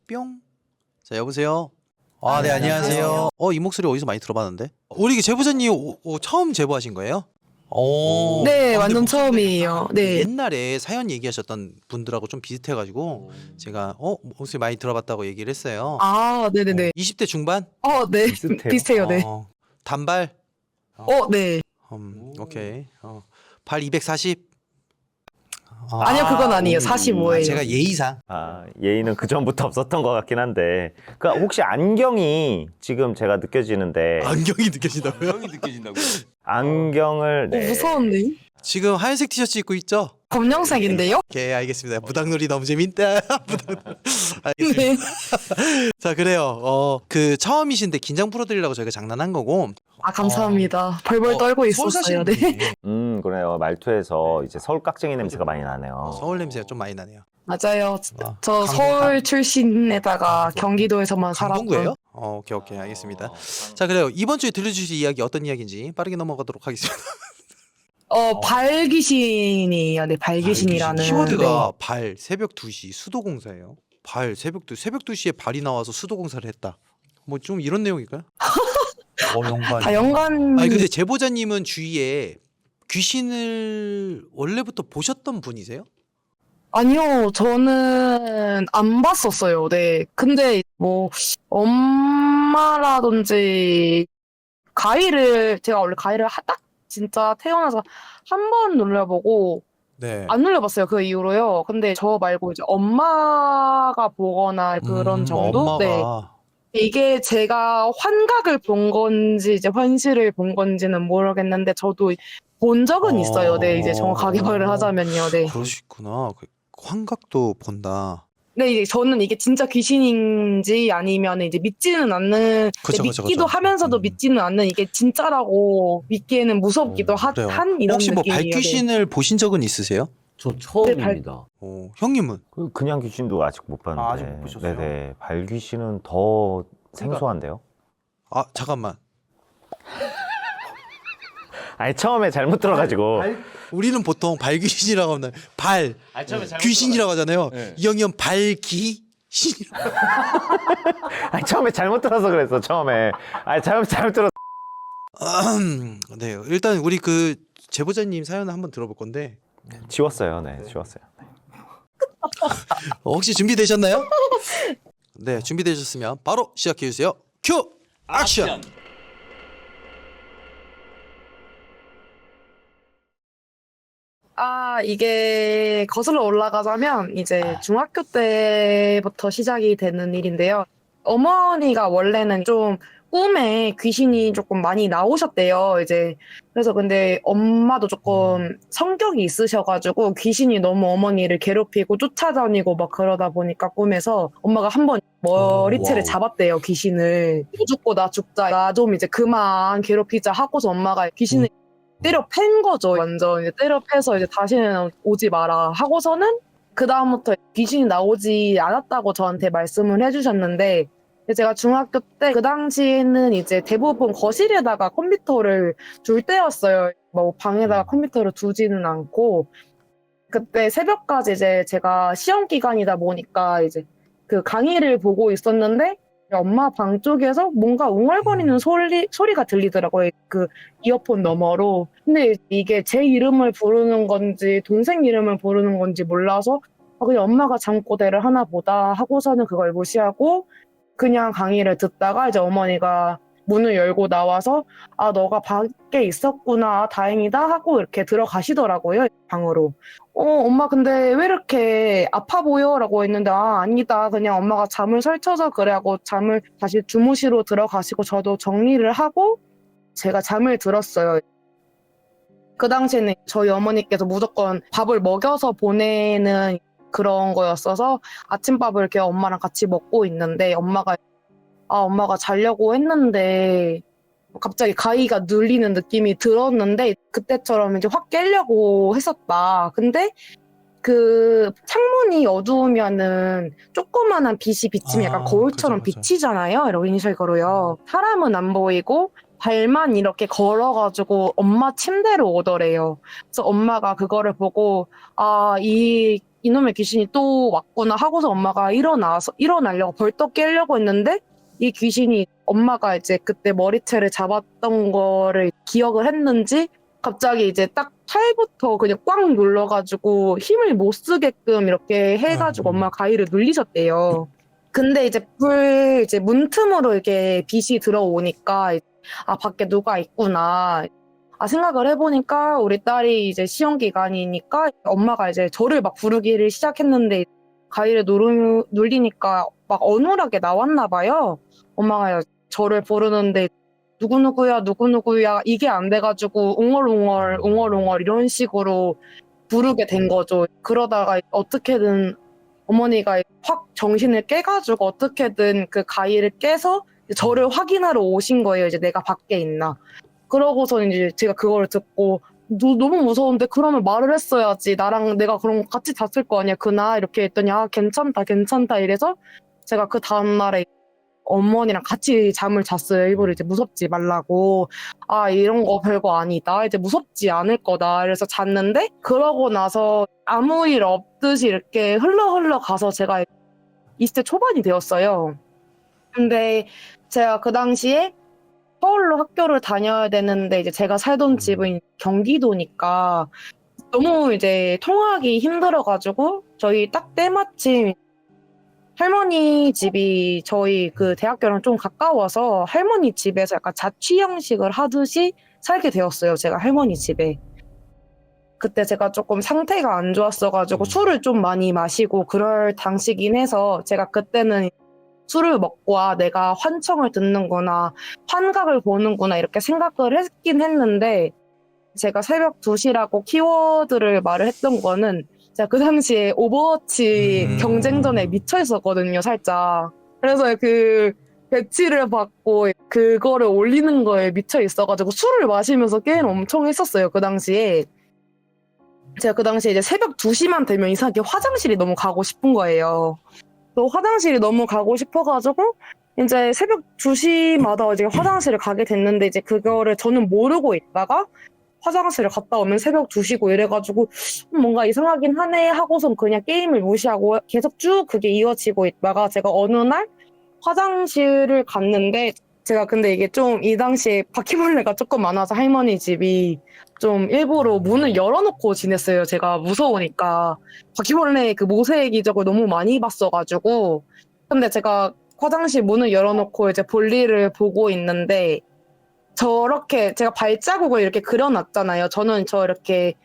뿅. 자, 여보세요? 아, 네, 네, 안녕하세요. 이 목소리 어디서 많이 들어봤는데? 우리 제보자님 처음 제보하신 거예요? 네, 근데 완전 목소리가 처음이에요. 약간 네. 옛날에 사연 얘기하셨던 분들하고 좀 비슷해가지고 제가 목소리 많이 들어봤다고 얘기를 했어요. 아, 네네네. 20대 중반? 네. 비슷해요. 비슷해요, 네. 단발? 네. 오케이. 발 240? 아니요, 그건 아니에요. 45예요. 제가 예의상. 예의는 그 전부터 없었던 것 같긴 한데. 그 혹시 안경이 지금 제가 느껴지는데 안경이 느껴진다고요? 형이 느껴진다고요? 안경을 무서운데? 지금 하얀색 티셔츠 입고 있죠? 검정색인데요? 오케이, 알겠습니다. 무당놀이 너무 재밌다. 알겠습니다. 네. 자, 그래요. 그 처음이신데 긴장 풀어드리려고 저희가 장난한 거고. 감사합니다. 벌벌 떨고 서울 사시는 있었어요. 네. 분이에요. 그래요. 말투에서 이제 서울 깍쟁이 냄새가 많이 나네요. 서울 냄새가 좀 많이 나네요. 맞아요. 저 강동, 서울 출신에다가 경기도에서만 살았고. 강동구예요? 오케이, 알겠습니다. 자, 그래요. 이번 주에 들려주실 이야기 어떤 이야기인지 빠르게 넘어가도록 하겠습니다. 발귀신이에요. 네, 발귀신이라는. 키워드가 발, 새벽 2시, 수도공사예요. 발, 새벽 2시에 발이 나와서 수도공사를 했다. 뭐 좀 이런 내용일까요? 다 연관. 아니, 근데 제보자님은 주위에 귀신을 원래부터 보셨던 분이세요? 아니요, 저는 안 봤었어요. 네. 근데 뭐 엄마라든지 제가 원래 가위를 딱 진짜 태어나서 한 번 눌려보고 네. 안 눌려봤어요. 그 이후로요. 근데 저 말고 이제 엄마가 보거나 그런 정도? 엄마가. 네. 이게 제가 환각을 본 건지 이제 환시를 본 건지는 모르겠는데 저도 본 적은 있어요. 네, 이제 정확하게 말을 하자면요. 네. 그러시구나. 환각도 본다. 네, 이제 저는 이게 진짜 귀신인지 아니면 이제 믿지는 않는, 그쵸, 믿기도 그쵸. 하면서도 믿지는 않는 이게 진짜라고 믿기에는 무섭기도 그래요. 한 이런 혹시 뭐 느낌이에요. 네. 발귀신을 보신 적은 있으세요? 저 처음입니다. 형님은? 그냥 귀신도 아직 못 봤는데. 아직 못 보셨어요? 네네. 발귀신은 더 생소한데요? 잠깐만. 아니 처음에 잘못 들어가지고. 우리는 보통 발귀신이라고 하면 처음에 잘못 귀신이라고 하잖아요. 네. 이 형이 발귀신. 아니 처음에 잘못 들어서 그랬어. 처음에. 잘못 들어서. 네, 일단 우리 그 제보자님 사연을 한번 들어볼 건데 지웠어요. 네, 지웠어요. 혹시 준비되셨나요? 네, 준비되셨으면 바로 시작해 주세요. 큐! 액션! 이게 거슬러 올라가자면 이제 중학교 때부터 시작이 되는 일인데요. 어머니가 원래는 좀 꿈에 귀신이 조금 많이 나오셨대요. 이제 그래서 근데 엄마도 조금 성격이 있으셔가지고 귀신이 너무 어머니를 괴롭히고 쫓아다니고 막 그러다 보니까 꿈에서 엄마가 한번 머리채를 잡았대요. 귀신을. 너 죽고 나 죽자. 나 좀 이제 그만 괴롭히자 하고서 엄마가 귀신을 때려 팬 거죠. 완전 이제 때려 패서 이제 다시는 오지 마라 하고서는 그 다음부터 귀신이 나오지 않았다고 저한테 말씀을 해주셨는데 제가 중학교 때 그 당시에는 이제 대부분 거실에다가 컴퓨터를 둘 때였어요. 뭐 방에다가 컴퓨터를 두지는 않고 그때 새벽까지 이제 제가 시험 기간이다 보니까 이제 그 강의를 보고 있었는데 엄마 방 쪽에서 뭔가 웅얼거리는 소리가 들리더라고요. 그 이어폰 너머로. 근데 이게 제 이름을 부르는 건지 동생 이름을 부르는 건지 몰라서 그냥 엄마가 잠꼬대를 하나 보다 하고서는 그걸 무시하고 그냥 강의를 듣다가 이제 어머니가 문을 열고 나와서 너가 밖에 있었구나 다행이다 하고 이렇게 들어가시더라고요. 방으로. 엄마 근데 왜 이렇게 아파 보여? 라고 했는데 아니다 그냥 엄마가 잠을 설쳐서 그래 하고 잠을 다시 주무시로 들어가시고 저도 정리를 하고 제가 잠을 들었어요. 그 당시에는 저희 어머니께서 무조건 밥을 먹여서 보내는 그런 거였어서 아침밥을 이렇게 엄마랑 같이 먹고 있는데 엄마가 자려고 했는데 갑자기 가위가 눌리는 느낌이 들었는데 그때처럼 이제 확 깨려고 했었다. 근데 그 창문이 어두우면은 조그만한 빛이 비치면 약간 거울처럼 그죠. 비치잖아요. 이런 식으로요. 사람은 안 보이고 발만 이렇게 걸어가지고 엄마 침대로 오더래요. 그래서 엄마가 그거를 보고 이 이놈의 귀신이 또 왔구나 하고서 엄마가 일어나려고 벌떡 깨려고 했는데 이 귀신이 엄마가 이제 그때 머리채를 잡았던 거를 기억을 했는지 갑자기 이제 딱 팔부터 그냥 꽉 눌러가지고 힘을 못 쓰게끔 이렇게 해가지고 엄마가 가위를 눌리셨대요. 근데 이제 이제 문틈으로 이렇게 빛이 들어오니까 아 밖에 누가 있구나. 아 생각을 해보니까 우리 딸이 이제 시험 기간이니까 엄마가 이제 저를 막 부르기를 시작했는데 가위를 눌리니까 막 어눌하게 나왔나 봐요. 엄마가 저를 부르는데 누구누구야 이게 안 돼가지고 웅얼웅얼 이런 식으로 부르게 된 거죠. 그러다가 어떻게든 어머니가 확 정신을 깨가지고 어떻게든 그 가위를 깨서 저를 확인하러 오신 거예요. 이제 내가 밖에 있나. 그러고서 이제 제가 그걸 듣고 너무 무서운데 그러면 말을 했어야지. 나랑 내가 그럼 같이 잤을 거 아니야. 그날 이렇게 했더니 아 괜찮다 이래서 제가 그 다음날에 어머니랑 같이 잠을 잤어요. 일부러 이제 무섭지 말라고. 아 이런 거 별거 아니다. 이제 무섭지 않을 거다. 그래서 잤는데 그러고 나서 아무 일 없듯이 이렇게 흘러 가서 제가 20대 초반이 되었어요. 근데 제가 그 당시에 서울로 학교를 다녀야 되는데 이제 제가 살던 집은 경기도니까 너무 이제 통하기 힘들어가지고 저희 딱 때마침 할머니 집이 저희 그 대학교랑 좀 가까워서 할머니 집에서 약간 자취 형식을 하듯이 살게 되었어요. 제가 할머니 집에. 그때 제가 조금 상태가 안 좋았어가지고 술을 좀 많이 마시고 그럴 당시긴 해서 제가 그때는 술을 먹고 아 내가 환청을 듣는구나 환각을 보는구나 이렇게 생각을 했긴 했는데 제가 새벽 2시라고 키워드를 말을 했던 거는 제가 그 당시에 오버워치 경쟁전에 미쳐 있었거든요 살짝. 그래서 그 배치를 받고 그거를 올리는 거에 미쳐 있어가지고 술을 마시면서 게임 엄청 했었어요 그 당시에. 제가 그 당시에 이제 새벽 2시만 되면 이상하게 화장실이 너무 가고 싶은 거예요. 또 화장실이 너무 가고 싶어가지고 이제 새벽 2시마다 이제 화장실을 가게 됐는데 이제 그거를 저는 모르고 있다가 화장실을 갔다 오면 새벽 2시고 이래가지고 뭔가 이상하긴 하네 하고선 그냥 게임을 무시하고 계속 쭉 그게 이어지고 있다가 제가 어느 날 화장실을 갔는데 제가 근데 이게 좀 이 당시에 바퀴벌레가 조금 많아서 할머니 집이 좀 일부러 문을 열어놓고 지냈어요. 제가 무서우니까. 바퀴벌레 그 모세 기적을 너무 많이 봤어가지고. 근데 제가 화장실 문을 열어놓고 이제 볼일을 보고 있는데 저렇게 제가 발자국을 이렇게 그려놨잖아요. 저는 이렇게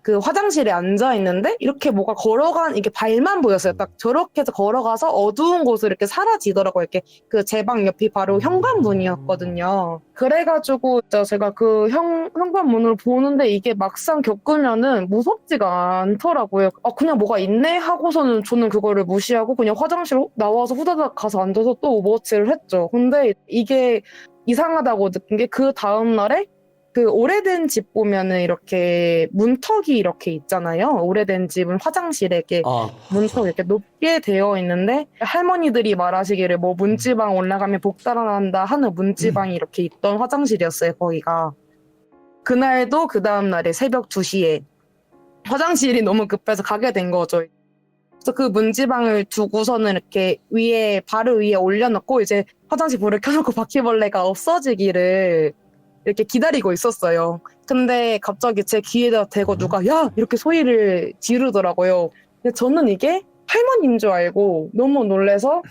그 화장실에 앉아 있는데 이렇게 뭐가 이게 발만 보였어요. 딱 저렇게 해서 걸어가서 어두운 곳으로 이렇게 사라지더라고요. 이렇게 그 제 방 옆이 바로 현관문이었거든요. 그래가지고 제가 그 현관문을 보는데 이게 막상 겪으면은 무섭지가 않더라고요. 아 그냥 뭐가 있네 하고서는 저는 그거를 무시하고 그냥 화장실 나와서 후다닥 가서 앉아서 또 오버워치를 했죠. 근데 이게 이상하다고 느낀 게 그 다음날에 그 오래된 집 보면은 이렇게 문턱이 이렇게 있잖아요. 오래된 집은 화장실에 이렇게 문턱이 이렇게 높게 되어 있는데 할머니들이 말하시기를 뭐 문지방 올라가면 복 달아난다 하는 문지방이 이렇게 있던 화장실이었어요. 거기가. 그날도 그 다음날에 새벽 2시에 화장실이 너무 급해서 가게 된 거죠. 그래서 그 문지방을 두고서는 이렇게 바로 위에 올려놓고 이제 화장실 불을 켜놓고 바퀴벌레가 없어지기를 이렇게 기다리고 있었어요. 근데 갑자기 제 귀에다 대고 누가 야! 이렇게 소리를 지르더라고요. 근데 저는 이게 할머니인 줄 알고 너무 놀래서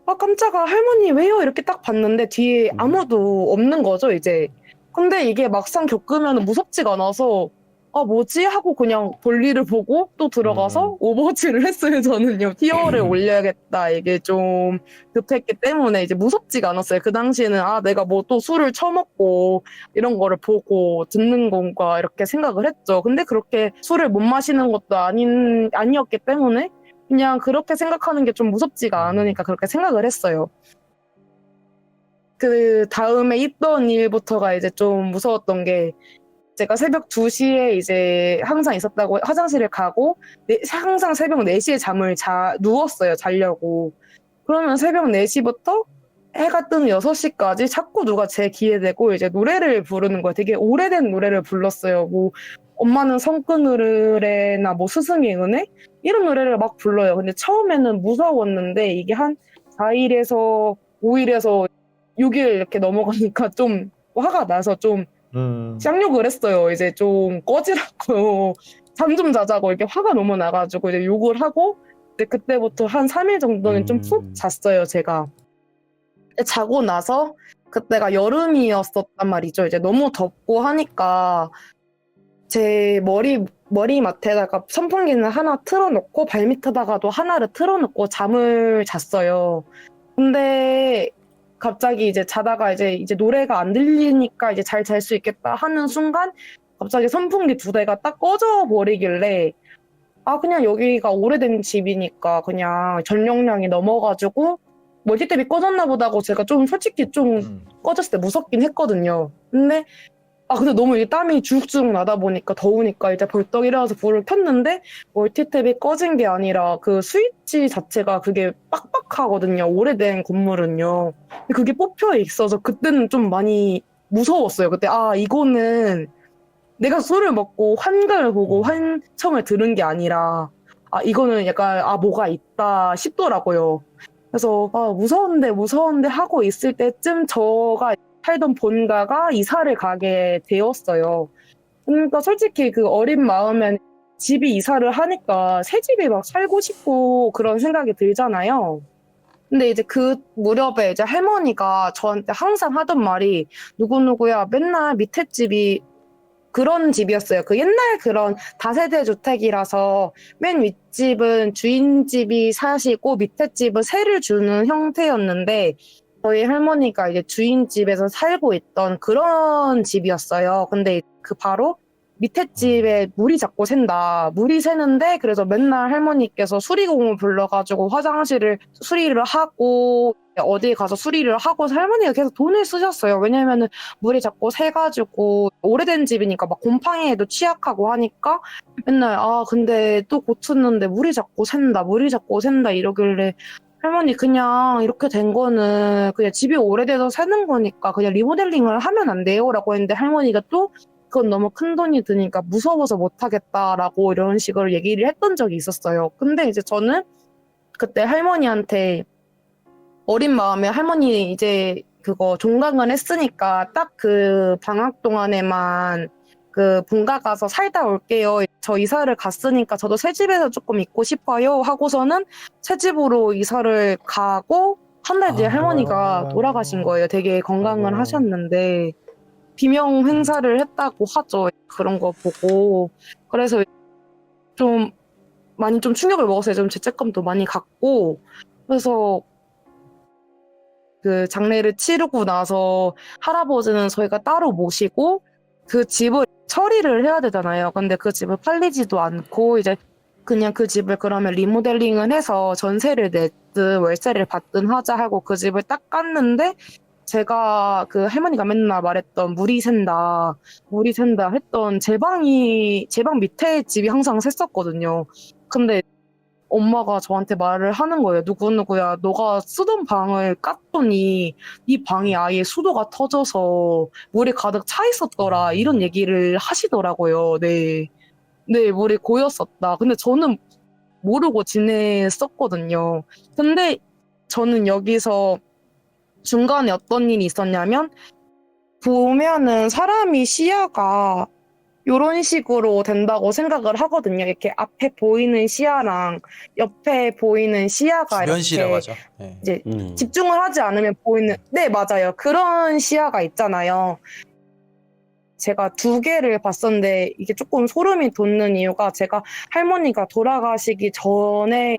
아 깜짝아 할머니 왜요? 이렇게 딱 봤는데 뒤에 아무도 없는 거죠 이제. 근데 이게 막상 겪으면 무섭지가 않아서 아 뭐지? 하고 그냥 볼일을 보고 또 들어가서 오버워치를 했어요 저는요. 티어를 올려야겠다 이게 좀 급했기 때문에 이제 무섭지가 않았어요. 그 당시에는 아 내가 뭐 또 술을 처먹고 이런 거를 보고 듣는 건가 이렇게 생각을 했죠. 근데 그렇게 술을 못 마시는 것도 아니었기 때문에 그냥 그렇게 생각하는 게 좀 무섭지가 않으니까 그렇게 생각을 했어요. 그 다음에 있던 일부터가 이제 좀 무서웠던 게 제가 새벽 2시에 이제 항상 있었다고 화장실을 가고 항상 새벽 4시에 잠을 누웠어요. 자려고. 그러면 새벽 4시부터 해가 뜨는 6시까지 자꾸 누가 제 귀에 대고 이제 노래를 부르는 거예요. 되게 오래된 노래를 불렀어요. 뭐 엄마는 성끈으르래나 뭐 스승의 은혜 이런 노래를 막 불러요. 근데 처음에는 무서웠는데 이게 한 4일에서 5일에서 6일 이렇게 넘어가니까 좀 화가 나서 좀 쌍욕을 했어요. 이제 좀 꺼지라고 잠 좀 자자고 이렇게 화가 너무 나가지고 이제 욕을 하고 근데 그때부터 한 3일 정도는 좀 푹 잤어요, 제가. 자고 나서 그때가 여름이었었단 말이죠. 이제 너무 덥고 하니까 제 머리맡에다가 선풍기는 하나 틀어놓고 발밑에다가도 하나를 틀어놓고 잠을 잤어요. 근데 갑자기 이제 자다가 이제 노래가 안 들리니까 이제 잘 잘 수 있겠다 하는 순간 갑자기 선풍기 2대가 딱 꺼져 버리길래 아 그냥 여기가 오래된 집이니까 그냥 전력량이 넘어가지고 멀티탭이 꺼졌나 보다 하고 제가 좀 솔직히 좀 꺼졌을 때 무섭긴 했거든요. 근데 너무 이 땀이 주룩주룩 나다 보니까 더우니까 이제 벌떡 일어나서 불을 켰는데 멀티탭이 꺼진 게 아니라 그 스위치 자체가 그게 빡빡하거든요. 오래된 건물은요. 근데 그게 뽑혀 있어서 그때는 좀 많이 무서웠어요. 그때 이거는 내가 술을 먹고 환각을 보고 환청을 들은 게 아니라 이거는 약간 뭐가 있다 싶더라고요. 그래서 무서운데 하고 있을 때쯤 저가 살던 본가가 이사를 가게 되었어요. 그러니까 솔직히 그 어린 마음엔 집이 이사를 하니까 새 집에 막 살고 싶고 그런 생각이 들잖아요. 근데 이제 그 무렵에 이제 할머니가 저한테 항상 하던 말이 누구누구야 맨날 밑에 집이 그런 집이었어요. 그 옛날 그런 다세대 주택이라서 맨 윗집은 주인집이 사시고 밑에 집은 세를 주는 형태였는데 저희 할머니가 이제 주인집에서 살고 있던 그런 집이었어요. 근데 그 바로 밑에 집에 물이 자꾸 샌다. 물이 새는데 그래서 맨날 할머니께서 수리공을 불러가지고 화장실을 수리를 하고 어디 가서 수리를 하고 할머니가 계속 돈을 쓰셨어요. 왜냐면은 물이 자꾸 새가지고 오래된 집이니까 막 곰팡이에도 취약하고 하니까 맨날 근데 또 고쳤는데 물이 자꾸 샌다 이러길래 할머니 그냥 이렇게 된 거는 그냥 집이 오래돼서 새는 거니까 그냥 리모델링을 하면 안 돼요? 라고 했는데 할머니가 또 그건 너무 큰 돈이 드니까 무서워서 못하겠다라고 이런 식으로 얘기를 했던 적이 있었어요. 근데 이제 저는 그때 할머니한테 어린 마음에 할머니 이제 그거 종강을 했으니까 딱 그 방학 동안에만 그 본가 가서 살다 올게요. 저 이사를 갔으니까 저도 새 집에서 조금 있고 싶어요. 하고서는 새 집으로 이사를 가고 한 달 뒤에 할머니가 돌아가신 거예요. 되게 건강을 하셨는데 비명 행사를 했다고 하죠. 그런 거 보고. 그래서 좀 많이 좀 충격을 먹었어요. 좀 죄책감도 많이 갖고. 그래서 그 장례를 치르고 나서 할아버지는 저희가 따로 모시고 그 집을 처리를 해야 되잖아요. 근데 그 집을 팔리지도 않고 이제 그냥 그 집을 그러면 리모델링을 해서 전세를 냈든 월세를 받든 하자 하고 그 집을 딱 깠는데 제가 그 할머니가 맨날 말했던 물이 샌다 했던 제 방 밑에 집이 항상 샜었거든요. 근데 엄마가 저한테 말을 하는 거예요. 누구누구야, 너가 쓰던 방을 깠더니 이 방이 아예 수도가 터져서 물이 가득 차 있었더라. 이런 얘기를 하시더라고요. 네, 물이 고였었다. 근데 저는 모르고 지냈었거든요. 근데 저는 여기서 중간에 어떤 일이 있었냐면 보면은 사람이 시야가 이런 식으로 된다고 생각을 하거든요. 이렇게 앞에 보이는 시야랑 옆에 보이는 시야가 주변시라고 이렇게 하죠. 네. 이제 집중을 하지 않으면 보이는 네 맞아요. 그런 시야가 있잖아요. 제가 2개를 봤었는데 이게 조금 소름이 돋는 이유가 제가 할머니가 돌아가시기 전에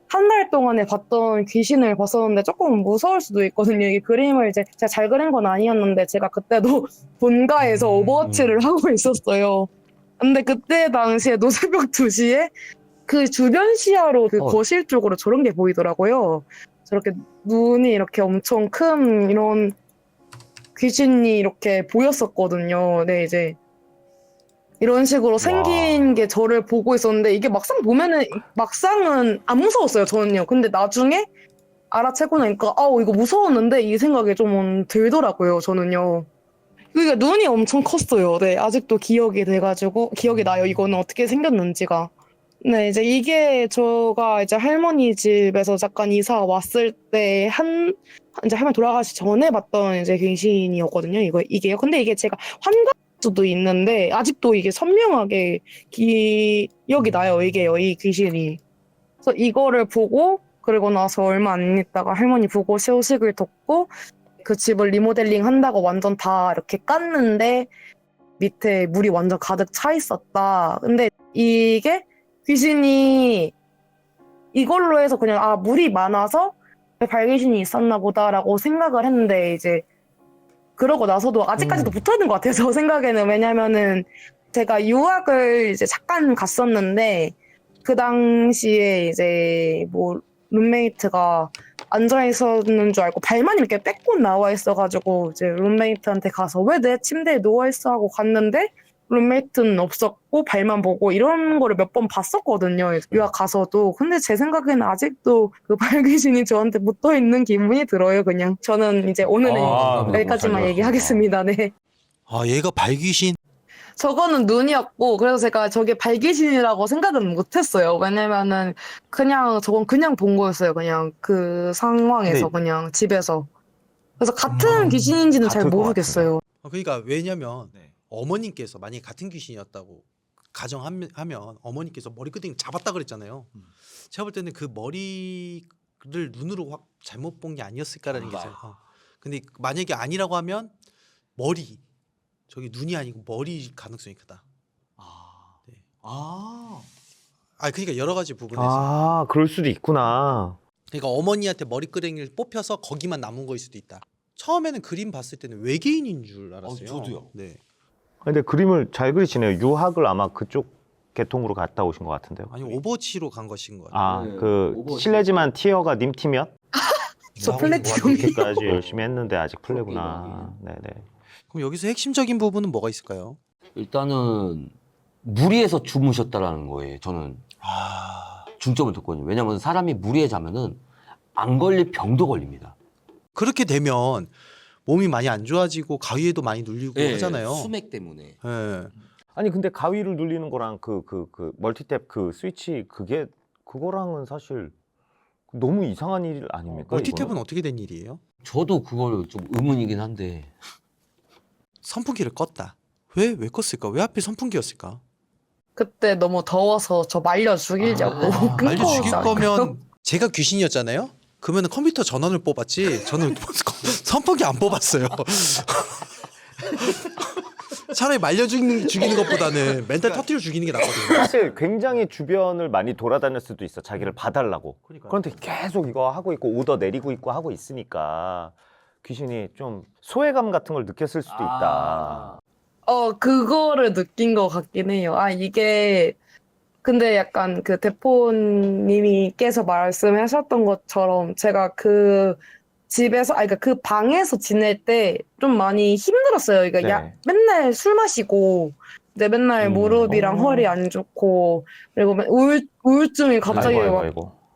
한 달 동안에 봤던 귀신을 봤었는데 조금 무서울 수도 있거든요. 이게 그림을 이제 제가 잘 그린 건 아니었는데 제가 그때도 본가에서 오버워치를 하고 있었어요. 근데 그때 당시에도 새벽 2시에 그 주변 시야로 그 거실 쪽으로 저런 게 보이더라고요. 저렇게 눈이 이렇게 엄청 큰 이런 귀신이 이렇게 보였었거든요. 네, 이제 이런 식으로 생긴 게 저를 보고 있었는데 이게 막상은 안 무서웠어요, 저는요. 근데 나중에 알아채고 나니까 이거 무서웠는데 이 생각이 좀 들더라고요, 저는요. 그러니까 눈이 엄청 컸어요. 네, 아직도 기억이 나요. 이거는 어떻게 생겼는지가. 네, 이제 이게 제가 이제 할머니 집에서 잠깐 이사 왔을 때 이제 할머니 돌아가시 전에 봤던 이제 귀신이었거든요. 이게요. 근데 이게 제가 환각 수도 있는데 아직도 이게 선명하게 기억이 나요. 이게요, 이 귀신이. 그래서 이거를 보고 그리고 나서 얼마 안 있다가 할머니 보고 소식을 듣고 그 집을 리모델링 한다고 완전 다 이렇게 깠는데 밑에 물이 완전 가득 차 있었다. 근데 이게 귀신이 이걸로 해서 그냥 물이 많아서 발귀신이 있었나 보다라고 생각을 했는데 이제 그러고 나서도 아직까지도 붙어 있는 것 같아요. 저 생각에는. 왜냐면은 제가 유학을 이제 잠깐 갔었는데 그 당시에 이제 뭐 룸메이트가 앉아 있었는 줄 알고 발만 이렇게 빼고 나와 있어가지고 이제 룸메이트한테 가서 왜 내 침대에 누워 있어 하고 갔는데 룸메이트는 없었고 발만 보고 이런 거를 몇 번 봤었거든요. 유학 가서도. 근데 제 생각에는 아직도 그 발귀신이 저한테 붙어 있는 기분이 들어요. 그냥 저는 이제 오늘은 여기까지만 얘기하겠습니다. 네. 아, 얘가 발귀신? 저거는 눈이었고 그래서 제가 저게 발귀신이라고 생각은 못했어요. 왜냐면은 저건 그냥 본 거였어요. 그냥 그 상황에서 네. 그냥 집에서. 그래서 같은 귀신인지는 잘 같을 것 모르겠어요. 그러니까 왜냐면 네. 어머님께서 만약에 같은 귀신이었다고 가정하면 어머니께서 머리끄댕이 잡았다 그랬잖아요. 제가 볼 때는 그 머리를 눈으로 확 잘못 본 게 아니었을까라는 게 있어요. 근데 만약에 아니라고 하면 머리, 저기 눈이 아니고 머리 가능성이 크다. 네. 그러니까 여러 가지 부분에서. 그럴 수도 있구나. 그러니까 어머니한테 머리끄댕이를 뽑혀서 거기만 남은 거일 수도 있다. 처음에는 그림 봤을 때는 외계인인 줄 알았어요. 저도요. 네. 근데 그림을 잘 그리시네요. 유학을 아마 그쪽 계통으로 갔다 오신 것 같은데요. 아니 오버워치로 간 것인 거예요. 네, 그 오버워치. 실례지만 티어가 님 팀이었? 저 플래티넘이. 이렇게까지 열심히 했는데 아직 플레구나. 네네. 그럼 여기서 핵심적인 부분은 뭐가 있을까요? 일단은 무리해서 주무셨다라는 거예요. 저는 중점을 뒀거든요. 왜냐면 사람이 무리해 자면은 안 걸릴 병도 걸립니다. 그렇게 되면 몸이 많이 안 좋아지고 가위에도 많이 눌리고 하잖아요. 수맥 때문에. 예. 아니 근데 가위를 눌리는 거랑 그 멀티탭 그 스위치 그거랑은 사실 너무 이상한 일 아닙니까? 멀티탭은 이거는? 어떻게 된 일이에요? 저도 그걸 좀 의문이긴 한데 선풍기를 껐다. 왜 껐을까? 왜 하필 선풍기였을까? 그때 너무 더워서 저 말려 죽이려고 끊고 말려 죽일 자고. 거면 제가 귀신이었잖아요. 그러면 컴퓨터 전원을 뽑았지. 저는 선풍기 안 뽑았어요. 차라리 말려 죽이는 것보다는 멘탈 터뜨려 죽이는 게 낫거든요. 사실 굉장히 주변을 많이 돌아다닐 수도 있어. 자기를 봐달라고. 그러니까요. 그런데 계속 이거 하고 있고 오더 내리고 있고 하고 있으니까 귀신이 좀 소외감 같은 걸 느꼈을 수도 있다. 그거를 느낀 것 같긴 해요. 이게 근데 약간 그 대포님께서 말씀하셨던 것처럼 제가 그 집에서 그러니까 그 방에서 지낼 때 좀 많이 힘들었어요. 그러니까 네. 맨날 술 마시고 이제 맨날 무릎이랑 허리 안 좋고 그리고 우울증이 갑자기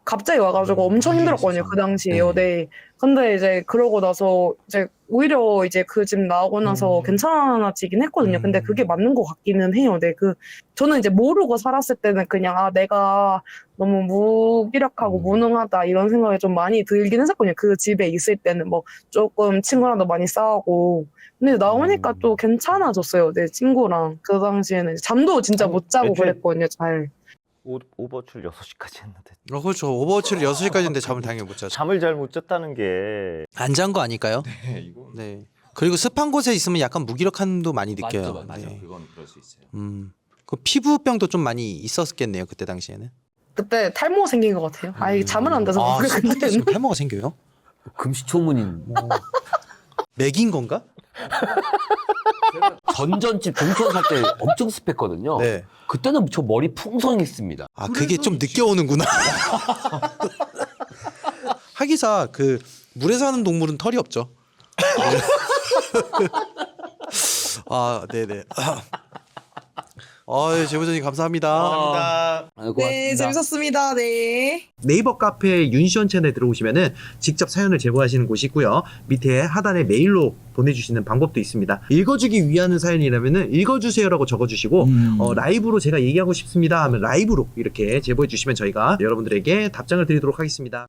갑자기 와가지고 엄청 힘들었거든요. 그 당시에요. 네. 근데 이제 그러고 나서 이제 오히려 이제 그 집 나오고 나서 괜찮아지긴 했거든요. 근데 그게 맞는 것 같기는 해요. 네. 저는 이제 모르고 살았을 때는 그냥 내가 너무 무기력하고 무능하다 이런 생각이 좀 많이 들긴 했었거든요. 그 집에 있을 때는 뭐 조금 친구랑도 많이 싸우고. 근데 나오니까 또 괜찮아졌어요. 내 친구랑. 그 당시에는 잠도 진짜 못 자고 그랬거든요. 잘. 오버출 6시까지 했는데 그렇죠. 오버워치를 6시까지 했는데 잠을 당연히 못 자죠. 잠을 잘 못 잤다는 게 안 잔 거 아닐까요? 네, 이거 네. 그리고 습한 곳에 있으면 약간 무기력함도 많이 느껴요. 네. 그건 그럴 수 있어요. 그 피부병도 좀 많이 있었겠네요. 그때 당시에는. 그때 탈모 생긴 것 같아요. 이게 잠을 안 자서 그래. 습한 데 근데 있으면 탈모가 생겨요? 금시초문인 맥인 건가? 전전집 동천 살 때 엄청 습했거든요. 네. 그때는 저 머리 풍성했습니다. 그게 좀 늦게 오는구나. 하기사 그 물에 사는 동물은 털이 없죠. 네네. 제보자님 감사합니다. 감사합니다. 아, 고맙습니다. 네, 재밌었습니다. 네. 네이버 카페 윤시원 채널에 들어오시면은 직접 사연을 제보하시는 곳이 있고요. 밑에 하단에 메일로 보내주시는 방법도 있습니다. 읽어주기 위한 사연이라면은 읽어주세요라고 적어주시고 라이브로 제가 얘기하고 싶습니다 하면 라이브로 이렇게 제보해 주시면 저희가 여러분들에게 답장을 드리도록 하겠습니다.